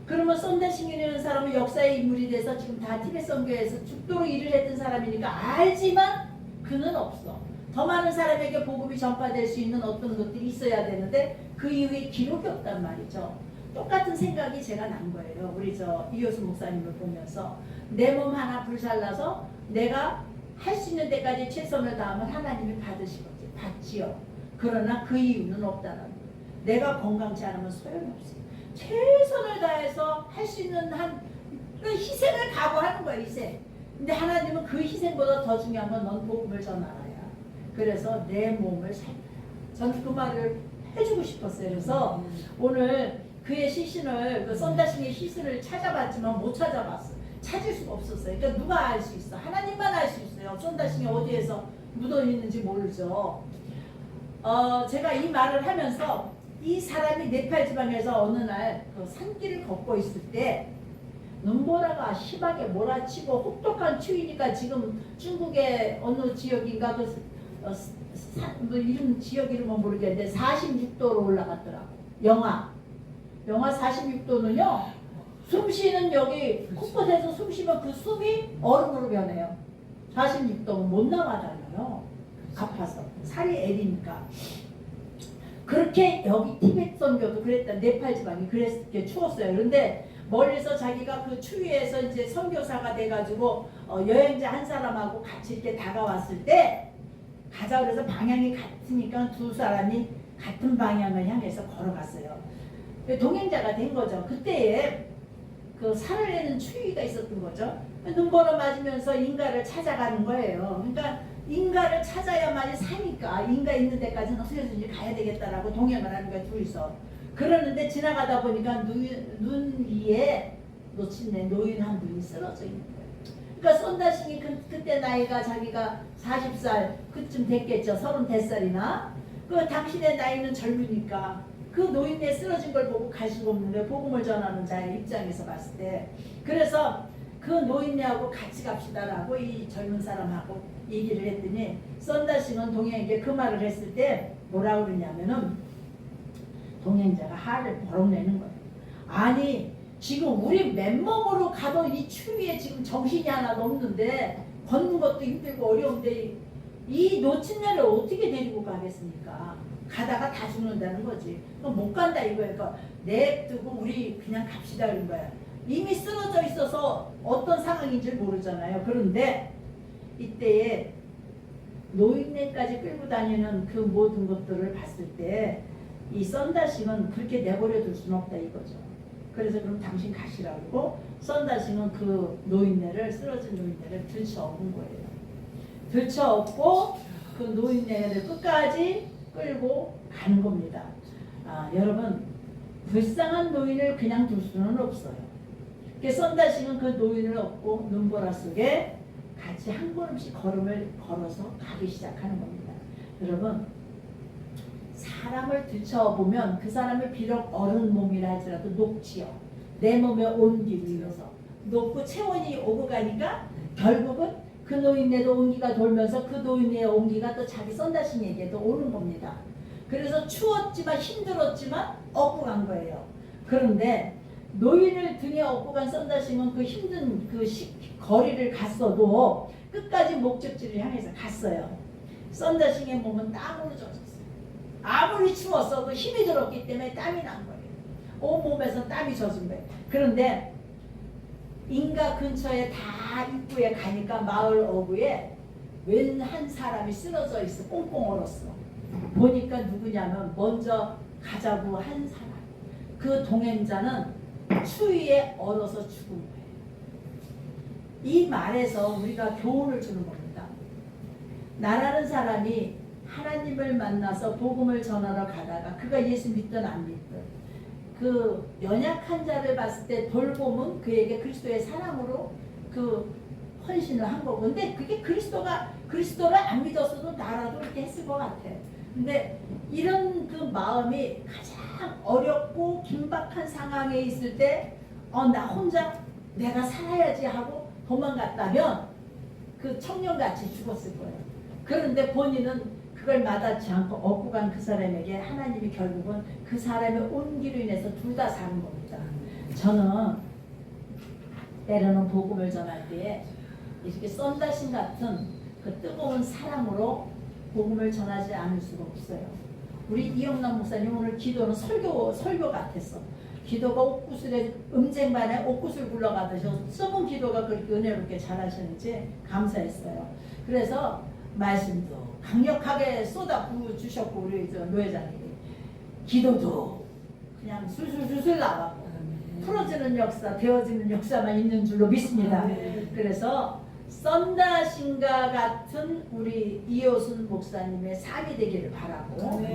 그러면 썬다싱이라는 사람은 역사의 인물이 돼서 지금 다 티벳 선교에서 죽도록 일을 했던 사람이니까 알지만 그는 없어. 더 많은 사람에게 복음이 전파될 수 있는 어떤 것들이 있어야 되는데 그 이후에 기록이 없단 말이죠. 똑같은 생각이 제가 난 거예요. 우리 저 이효수 목사님을 보면서 내 몸 하나 불살라서 내가 할 수 있는 데까지 최선을 다하면 하나님이 받지요. 그러나 그 이유는 없다는 거예요. 내가 건강치 않으면 소용이 없어요. 최선을 다해서 할 수 있는 그 희생을 각오하는 거예요. 희생. 근데 하나님은 그 희생보다 더 중요한 건 넌 복음을 전하라야. 그래서 내 몸을 살려라. 저는 그 말을 해주고 싶었어요. 그래서 오늘 그의 시신을, 그 썬다싱의 시신을 찾아봤지만 못 찾아봤어요. 찾을 수가 없었어요. 그러니까 누가 알 수 있어? 하나님만 알 수 있어요. 썬다싱이 어디에서 묻어 있는지 모르죠. 제가 이 말을 하면서 이 사람이 네팔 지방에서 어느 날 그 산길을 걷고 있을 때 눈보라가 심하게 몰아치고 혹독한 추위니까 지금 중국의 어느 지역인가 뭐 이름 지역 이름은 모르겠는데 46도로 올라갔더라고. 영하 46도는요. 숨 쉬는 여기 코끝에서 숨 쉬면 그 숨이 얼음으로 변해요. 46도면 못 나가잖아요. 아파서 살이 애리니까. 그렇게 여기 티베트 선교도 그랬다. 네팔 지방이 그랬게 추웠어요. 그런데 멀리서 자기가 그 추위에서 이제 선교사가 돼가지고 여행자 한 사람하고 같이 이렇게 다가왔을 때 가자 그래서 방향이 같으니까 두 사람이 같은 방향을 향해서 걸어갔어요. 동행자가 된 거죠. 그때에 그 살을 내는 추위가 있었던 거죠. 눈보라 맞으면서 인가를 찾아가는 거예요. 그러니까 인가를 찾아야만이 사니까 인가 있는 데까지는 어떻게든지 가야 되겠다라고 동행을 하는 거예요. 둘이서. 그러는데 지나가다 보니까 눈 위에 놓친 노인 한 분이 쓰러져 있는 거예요. 그러니까 썬다싱이 그때 나이가 자기가 40살 그쯤 됐겠죠. 30대살이나. 그 당신의 나이는 젊으니까 그 노인네 쓰러진 걸 보고 갈 수가 없는 거예요. 복음을 전하는 자의 입장에서 봤을 때. 그래서 그 노인네하고 같이 갑시다라고 이 젊은 사람하고 얘기를 했더니 썬다싱은 동행에게 그 말을 했을 때 뭐라고 그러냐면은 동행자가 화를 버럭 내는 거예요. 아니 지금 우리 맨몸으로 가도 이 추위에 지금 정신이 하나도 없는데 걷는 것도 힘들고 어려운데 이 놓친 애를 어떻게 데리고 가겠습니까? 가다가 다 죽는다는 거지. 그럼 못 간다 이거예요. 그러니까 냅두고 우리 그냥 갑시다 그런 거야. 이미 쓰러져 있어서 어떤 상황인지 모르잖아요. 그런데 이때에 노인네까지 끌고 다니는 그 모든 것들을 봤을 때 이 썬다싱은 그렇게 내버려 둘 수는 없다 이거죠. 그래서 그럼 당신 가시라고 썬다싱은 그 노인네를 쓰러진 노인네를 들쳐업은 거예요. 들쳐업고 그 노인네를 끝까지 끌고 가는 겁니다. 여러분 불쌍한 노인을 그냥 둘 수는 없어요. 썬다싱은 그 노인을 업고 눈보라 속에 같이 한 걸음씩 걸음을 걸어서 가기 시작하는 겁니다. 여러분 사람을 들춰보면 그 사람이 비록 어른 몸이라 할지라도 녹지요. 내 몸에 온기를 이어서 녹고 체온이 오고 가니까 결국은 그 노인네도 온기가 돌면서 그 노인네의 온기가 또 자기 썬다싱에게도 오는 겁니다. 그래서 추웠지만 힘들었지만 업고 간 거예요. 그런데 노인을 등에 업고 간 썬다싱은 그 힘든 그 거리를 갔어도 끝까지 목적지를 향해서 갔어요. 썬다싱의 몸은 땀으로 젖었어요. 아무리 추웠어도 힘이 들었기 때문에 땀이 난 거예요. 온몸에서 땀이 젖은 거예요. 그런데 인가 근처에 다 입구에 가니까 마을 어부에 웬 한 사람이 쓰러져 있어. 꽁꽁 얼었어. 보니까 누구냐면 먼저 가자고 한 사람. 그 동행자는 추위에 얼어서 죽은 거예요. 이 말에서 우리가 교훈을 주는 겁니다. 나라는 사람이 하나님을 만나서 복음을 전하러 가다가 그가 예수 믿든 안 믿든 그 연약한 자를 봤을 때 돌봄은 그에게 그리스도의 사랑으로 그 헌신을 한 거고, 근데 그게 그리스도를 안 믿었어도 나라도 그렇게 했을 것 같아. 근데 이런 그 마음이 가장 어렵고 긴박한 상황에 있을 때 나 혼자 내가 살아야지 하고 도망갔다면 그 청년같이 죽었을 거예요. 그런데 본인은 그걸 마다치 않고 업고 간 그 사람에게 하나님이 결국은 그 사람의 온기로 인해서 둘 다 사는 겁니다. 저는 때로는 복음을 전할 때에 이렇게 썬다싱 같은 그 뜨거운 사랑으로 복음을 전하지 않을 수가 없어요. 우리 이영남 목사님 오늘 기도는 설교 같았어. 기도가 옥구슬에 음쟁반에 옥구슬 굴러가듯이 숨은 기도가 그렇게 은혜롭게 잘하시는지 감사했어요. 그래서 말씀도 강력하게 쏟아 부어 주셨고 우리 저 노회장님이 기도도 그냥 술술술술 나가고 풀어지는 역사, 되어지는 역사만 있는 줄로 믿습니다. 그래서 썬다신과 같은 우리 이효순 목사님의 삶이 되기를 바라고,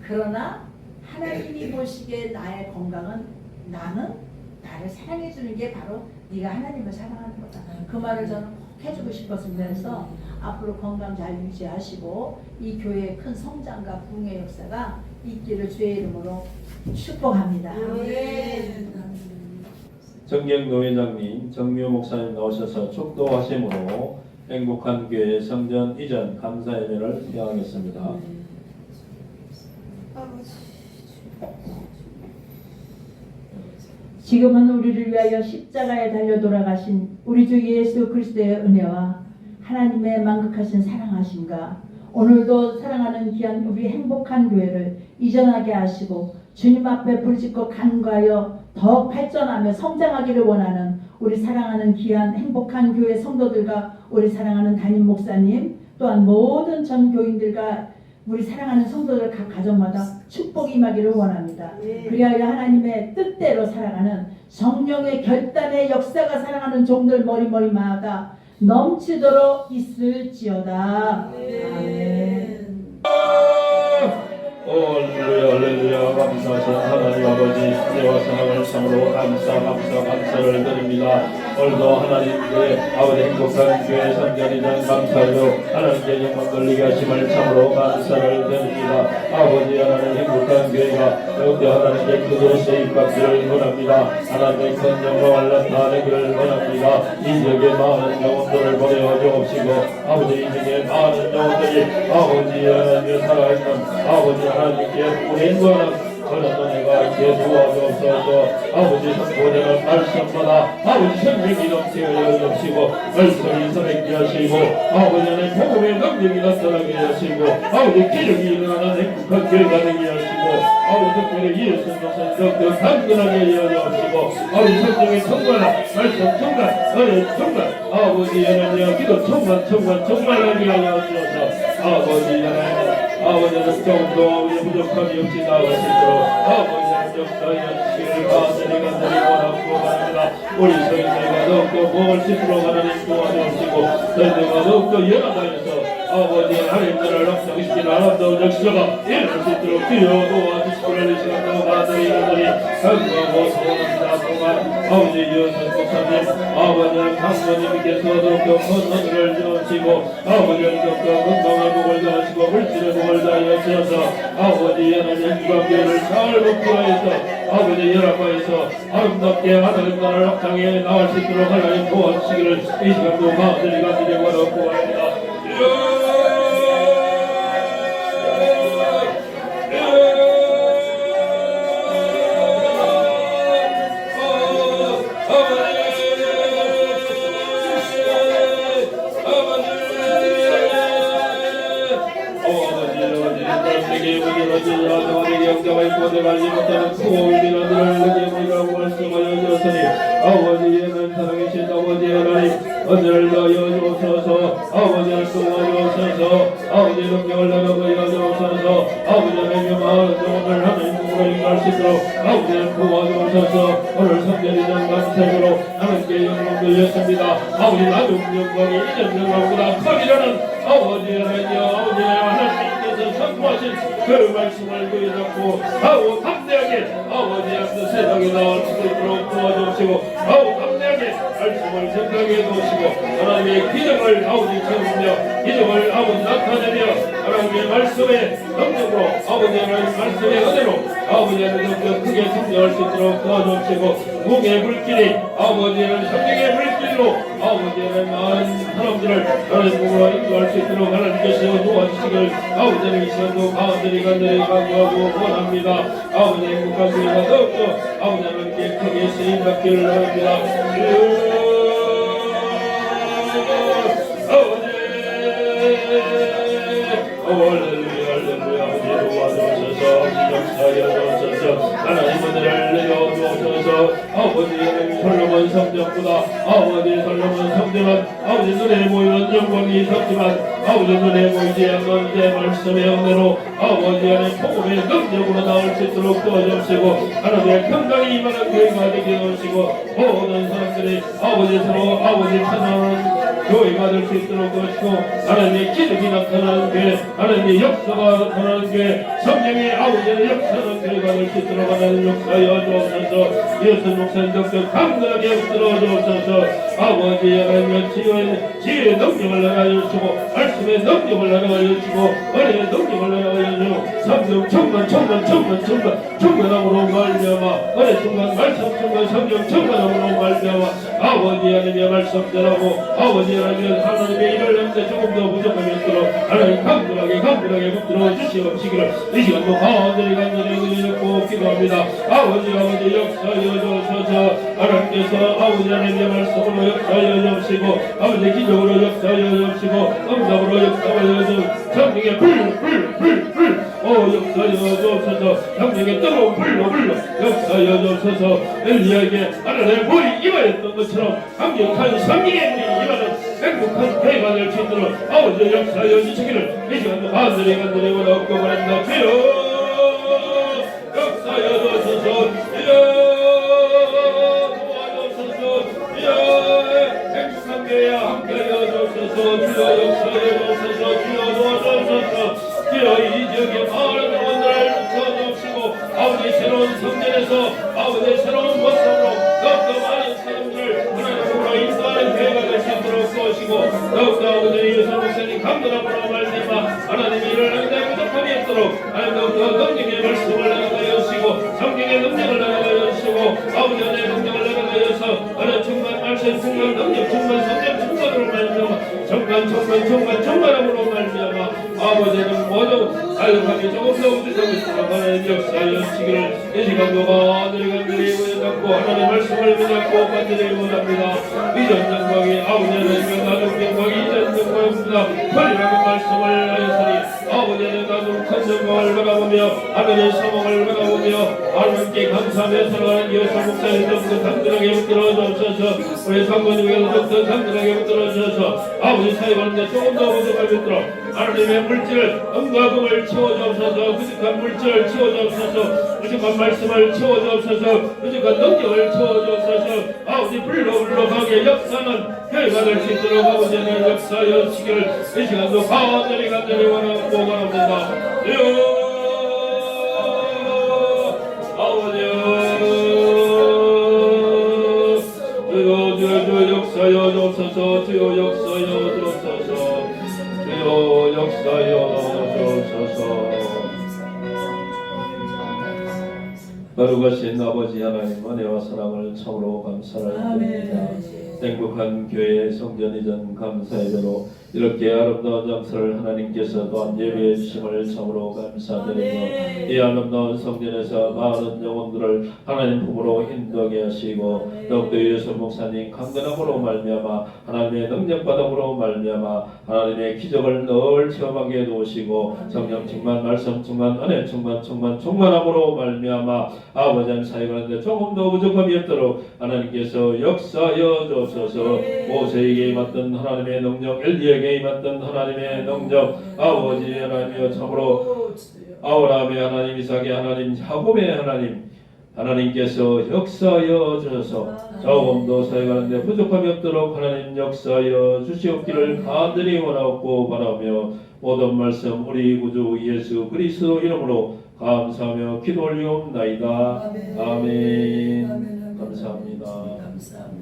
그러나 하나님이 보시기에 나의 건강은 나는 나를 사랑해 주는 게 바로 네가 하나님을 사랑하는 거다. 그 말을 저는 꼭 해주고 싶었습니다. 그래서 앞으로 건강 잘 유지하시고 이 교회의 큰 성장과 부흥의 역사가 있기를 주의 이름으로 축복합니다. 정경노 회장님, 정묘 목사님 나오셔서 축도하심으로 행복한 교회 성전 이전 감사 예배를 시행하겠습니다. 지금은 우리를 위하여 십자가에 달려 돌아가신 우리 주 예수 그리스도의 은혜와 하나님의 만극하신 사랑하심과 오늘도 사랑하는 귀한 우리 행복한 교회를 이전하게 하시고 주님 앞에 부르짖고 간구하여 더 발전하며 성장하기를 원하는 우리 사랑하는 귀한 행복한 교회 성도들과 우리 사랑하는 담임 목사님 또한 모든 전 교인들과 우리 사랑하는 성도들 각 가정마다 축복이 임하기를 원합니다. 그리하여 하나님의 뜻대로 살아가는 성령의 결단의 역사가 사랑하는 종들 머리마다 넘치도록 있을지어다. 아멘. 할렐루야 할렐루야. 감사하신 하나님 아버지 은혜와 사랑을 참으로 감사를 드립니다. 오늘도 하나님께 아버지 행복한 교회 성전이전 감사로 하나님께 영광 돌리게 하심을 참으로 감사를 드립니다. 아버지 하나님 행복한 교회가 더욱더 하나님께 크게 세입받기를 원합니다. 하나님의 큰 영광을 나타내기를 원합니다. 이 지역에 많은 영혼들을 보내어 주옵시고 아버지 이 지역에 많은 영혼들이 아버지 하나님의 살아있는 아버지 하나님께 우리 인도하는 그런 은혜가 있게 도와주옵소서. 아버지 선포되는 말씀마다 아버지 생명이 넘치게 주옵시고 말씀이 살아있게 하시고 아버지 하나님 복음의 능력이 나타나게 하시고 아버지 기적이 일어나는 행복한 교회가 되게 하시고 아버지 특별히 예수 목사님 더욱더 강건하게 이어주옵시고 아버지 성령의 충만 말씀 충만 은혜 충만 아버지 하나님 기도 충만 하게 하여 주옵소서. 아버지 하나님 아버지는 조금도 우리 부족함이 없이 나아갈 수 있도록 아버지의 역사의 지혜를 간절히 원하고 바랍니다. 우리 성인들과 더욱더 먹을 수 있도록 하나님 도와주시고 저희들과 더욱더 연합하여서 아버지 하나님들을 넉넉히시키는 아름다운 역사가 일어날 수 있도록 주여 도와주시고 이 시간도 간절히 강구하고 소원합니다. 동안 아버지 이어선 목사님 아버지 강모님께서 더욱더 큰 은혜를 주시고 아버지는 더욱더 건강의 복을 더하시고 물질의 복을 다하여 주셔서 아버지 하나님 행복교회를 잘 목표하여서 아버지 연합하여서 아름답게 하나님 나라를 확장해 나갈 수 있도록 하나님 도와주시기를 이 시간도 간절히 원하고 합니다. 아버지의 사랑이신 아버지 하나님 은혜를 더하여 주옵소서. 아버지를 도와주옵소서. 아버지의 능력을 나눠 주옵소서. 아버지의 명한 영혼을 하나님 공으로 인도할 수 있도록 아버지를 도와주옵소서. 오늘 성전이전 감사로 하나님께 영광 돌렸습니다. 아버지 나중 영광이 이전 영광보다 크리라는 아버지 하나님께서 선포하신 그 말씀을 보여줬고 아우 담대하게 아버지 앞서 세상에 나올 수 있도록 도와주시고 아우 담대하게 말씀을 생각해 놓으시고 하나님의 기적을 아버지 채우며 기적을 아버지 나타내며 하나님의 말씀의 능력으로 아버지 하나님 말씀의 은혜로 아버지 하나님 크게 성장할 수 있도록 도와주시고 무게 불길이 아버지는 성령의 불길로 아버지 하나님 많은 사람들을 하나님 공으로 인도할 수 있도록 하나님께서 도와주시길 아버지는 이 시간도 간절히 간구하고 원합니다. 아버지 행복한 교회가 더욱더 아버지 하나님께 크게 쓰임받기를 원합니다. 할렐루야 아버지 도와주셔서 역사하여 주셔서 하나님 은혜를 내려주옵소서. 아버지 하나님 솔로몬 성전보다 아버지 솔로몬 성전은 아버지 눈에 보이는 영광이 있었지만 아버지 눈에 보이지 않는 내 말씀의 은혜로 아버지 하나님 복음의 능력으로 나올 수 있도록 도와주시고 하나님의 평강이 임하는 교회가 되게 하시고 모든 사람들이 아버지 서로 아버지 찬양하는 교회가 될 수 있도록 도와주시고 하나님의 기적이 나타나는 교회 하나님의 역사가 나타나는 교회 성령의 아버지의 역사하는 교회가 될 수 있도록 하나님 역사여 주옵소서 예수 목사님 덕적 강건하게 붙들어 주옵소서 아버지 하나님의 지혜의 능력을 나눠 주시고 말씀의 능력을 나눠 주시고 은혜의 능력을 나눠 주시고 성령 충만함으로 말미암아 은혜 충만 말씀 충만 성령 충만함으로 말미암아 아버지 하나님의 말씀 전하고 아버지 하나님의 일을 하는데 조금 더 부족함이 있도록 하나님 강건하게 붙들어 주시옵시기를 이 시간도 간절히 은혜를 기도합니다. 아버지 역사여 주셔서 하나님께서 아버지 하나님의 말씀으로 역사여 주시고 아버지 기적으로 역사여 주시고 응답으로 역사여 주시고 성령의 불 역사여 주옵소서 성령의 뜨거운 불로 역사여 주옵소서 엘리야에게 하나님의 불이 임하였던 것처럼 강력한 성령의 불이 임하는 행복한 교회가 될 수 있도록 아버지 역사여 주시기를 이 시간도 간절히 원하고 바랍니다. 주여 역사여 주옵소서 도와주옵소서 행복한 교회와 함께하여 주옵소서 주여 역사여 주옵소서 주여 도와주옵소서 주여 이 지역의 많은 영혼들을 붙여주시고 아버지 새로운 성전에서 아버지 새로운 모습으로 더욱더 많은 사람들을 하나님으로 인도하는 교회가 될 수 있도록 도우시고 더욱더 아버지 예수 목사님 강건함으로 말미암아 하나님의 일을 하는데 부족함이 없도록 하나님 더욱더 능력의 말씀을 나눠가여 주시고 성경의 능력을 나눠가여 주시고 아버지 하나님의 능력을 나눠가여서 하나님 충만 말씀 충만 능력 충만 성령 충만으로 말미암아 충만함으로 말미암아 아버지는 모두 알력함이 조금 더 부족하고 있으나 하나님 역사하여 주시기를 이 시간도 간절히 원하고 하나님 말씀을 믿고 간절히 원합니다. 이전 영광이 아버지 하나님의 나중 영광이 이전 영광입니다. 권리하는 말씀을 하였으니 아버지는 나중 큰 영광을 바라보며 하늘의 소망을 바라보며 하나님께 감사하며 살아가는 예수 목사님 더 간절하게 붙들어 주옵소서 우리 장모님께서 더 간절하게 붙들어 주셔서 아버지 사역하는데 조금 더 부족함이 있도록 하나님의 물질을 은과금을 채워주옵소서 부족한 물질을 채워주옵소서 부족한 말씀을 채워주옵소서 부족한 능력을 채워주옵소서 아버지 불로 가게 역사는 교회가 될 수 있도록 아버지는 역사여 주시기를 이 시간도 간절히 원하고 바랍니다. 주여 역사여 주옵소서 주여 역사여 주옵소서 주여 역사여 주옵소서 거룩하신 아버지 하나님 은혜와 사랑을 참으로 감사를 드립니다. 행복한 교회 성전 이전 감사예배로 이렇게 아름다운 장소를 하나님께서 또한 예배해 주심을 참으로 감사드리며 이 아름다운 성전에서 많은 영혼들을 하나님 품으로 인도하게 하시고 더욱더 예수 목사님 강건함으로 말미암아 하나님의 능력바닥으로 말미암아 하나님의 기적을 늘 체험하게 해두시고 성령 충만 말씀 충만 은혜 충만함으로 말미암아 아버지 하나님 사역하는데 조금 더 부족함이 없도록 하나님께서 역사여 주옵소서. 모세에게 임했던 하나님의 능력 엘리야에게 임했던 하나님의 능력 아버지 하나님이여 참으로 아브라함의 하나님 이삭의 하나님 야곱의 하나님께서 역사여 주셔서 조금도 사역하는데 부족함이 없도록 하나님 역사여 주시옵기를 간절히 원하고 바라며 모든 말씀 우리 구주 예수 그리스도 이름으로 감사하며 기도 올리옵나이다. 아멘. 감사합니다.